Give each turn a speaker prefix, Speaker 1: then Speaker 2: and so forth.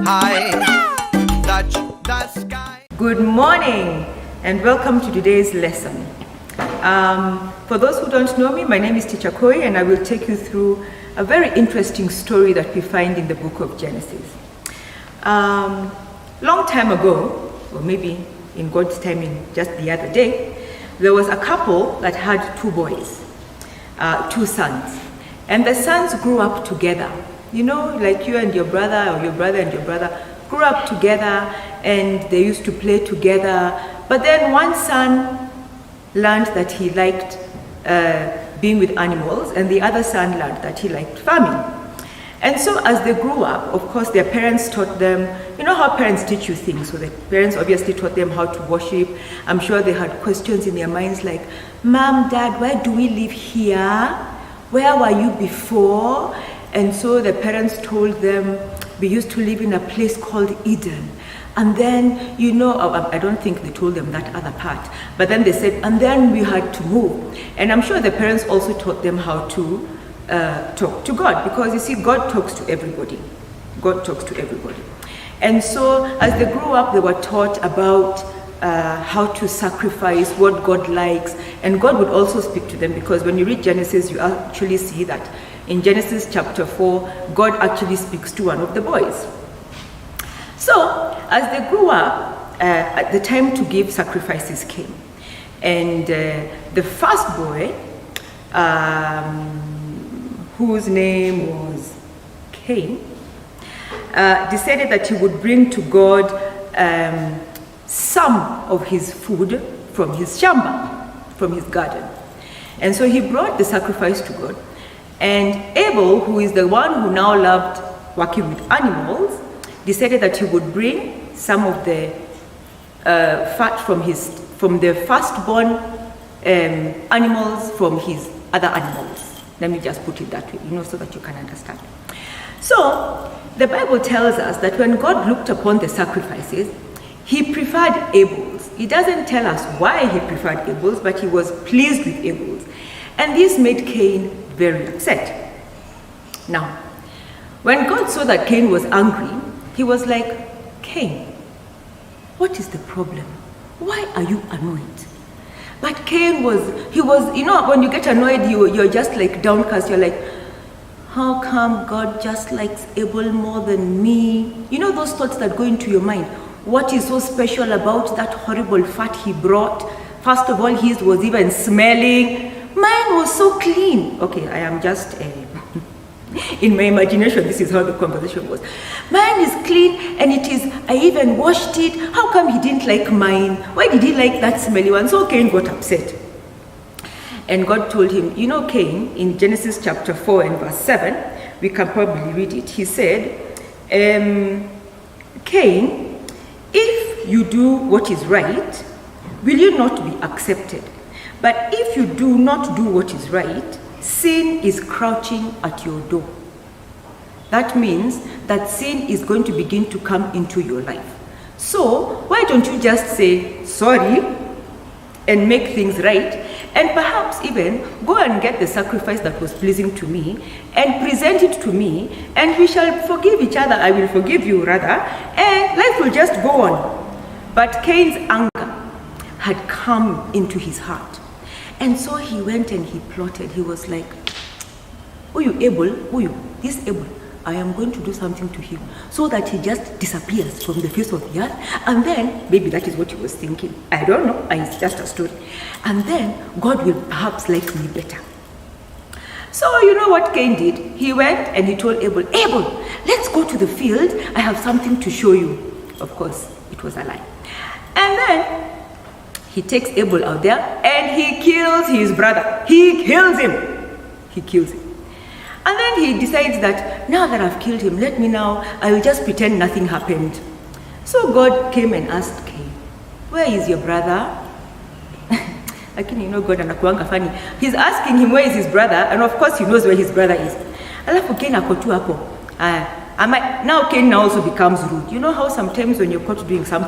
Speaker 1: high, touch the sky.
Speaker 2: Good morning and welcome to today's lesson. For those who don't know me, my name is Teacher Koi and I will take you through a very interesting story that we find in the book of Genesis. Long time ago, or maybe in God's timing just the other day, there was a couple that had two boys, two sons. And the sons grew up together. You know, like you and your brother, or your brother and your brother grew up together and they used to play together. But then one son learned that he liked being with animals, and the other son learned that he liked farming. And so as they grew up, of course, their parents taught them, you know how parents teach you things. So the parents obviously taught them how to worship. I'm sure they had questions in their minds like, Mom, Dad, why do we live here? Where were you before? And so the parents told them, we used to live in a place called Eden. And then, you know, I don't think they told them that other part, but then they said, and then we had to move. And I'm sure the parents also taught them how to talk to God, because you see, God talks to everybody. God talks to everybody. And so as they grew up, they were taught about how to sacrifice, what God likes, and God would also speak to them, because when you read Genesis, you actually see that in Genesis chapter 4, God actually speaks to one of the boys. So as they grew up, the time to give sacrifices came, and the first boy, whose name was Cain, decided that he would bring to God some of his food from his shamba, from his garden. And so he brought the sacrifice to God. And Abel, who is the one who now loved working with animals, decided that he would bring some of the fat from the firstborn animals from his other animals. Let me just put it that way, you know, so that you can understand. So the Bible tells us that when God looked upon the sacrifices, he preferred Abel's. He doesn't tell us why he preferred Abel's, but he was pleased with Abel's. And this made Cain very upset. Now, when God saw that Cain was angry, he was like, Cain, what is the problem? Why are you annoyed? But Cain was, you know, when you get annoyed, you're just like downcast. You're like, how come God just likes Abel more than me? You know those thoughts that go into your mind. What is so special about that horrible fat he brought? First of all, his was even smelling. Mine was so clean. Okay, I am just, in my imagination, this is how the conversation was. Mine is clean and it is, I even washed it. How come he didn't like mine? Why did he like that smelly one? So Cain got upset. And God told him, you know, Cain, in Genesis chapter 4 and verse 7, we can probably read it. He said, Cain, if you do what is right, will you not be accepted? But if you do not do what is right, sin is crouching at your door. That means that sin is going to begin to come into your life. So why don't you just say sorry and make things right, and perhaps even go and get the sacrifice that was pleasing to me and present it to me, and we shall forgive each other. I will forgive you rather, and life will just go on. But Cain's anger had come into his heart. And so he went and he plotted. He was like, oh, you Abel, oh, you, this Abel, I am going to do something to him so that he just disappears from the face of the earth. And then, maybe that is what he was thinking. I don't know, it's just a story. And then God will perhaps like me better. So you know what Cain did? He went and he told Abel, Abel, let's go to the field. I have something to show you. Of course, it was a lie. And then he takes Abel out there and he kills his brother. He kills him. He kills him. And then he decides that now that I've killed him, I will just pretend nothing happened. So God came and asked Cain, where is your brother? Lakini you know God anakuanga funny. He's asking him where is his brother, and of course he knows where his brother is. Alafu Cain ako tu hapo. Now Cain now also becomes rude. You know how sometimes when you're caught doing something